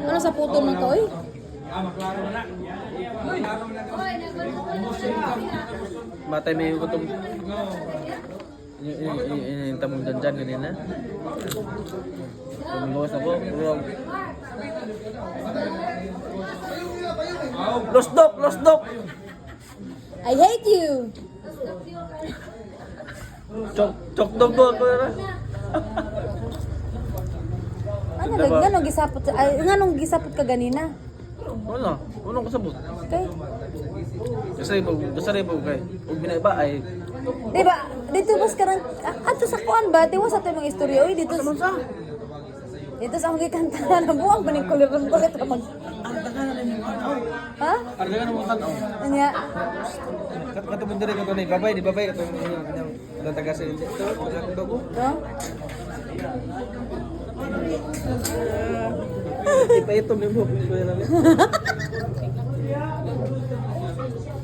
Ano sa puto man ka, oy? Matay may gutom. Yung tamong dyan kanina. Tumulos ako. Tulog. Losdok! Losdok! I hate you! Chok dog ko na. Ano, ganong gisapot, ay, ganong gisapot ka ganina? Wala. Wala ko sabot. Okay? Gasari po kay. Ug binaiba ay Diba, dito bas karang, ato sa kuan ba? Tiwas ato yung mga istorya, oy, dito sa... Dito sa akong kanta na buwang ba ng kuliron ko ito mag... Ha? arga na mo tanaw. Anya? Katubon dire ko ni babay di babay ato yung taga sa ito. Dogo. No? Ipa ito mo ko na.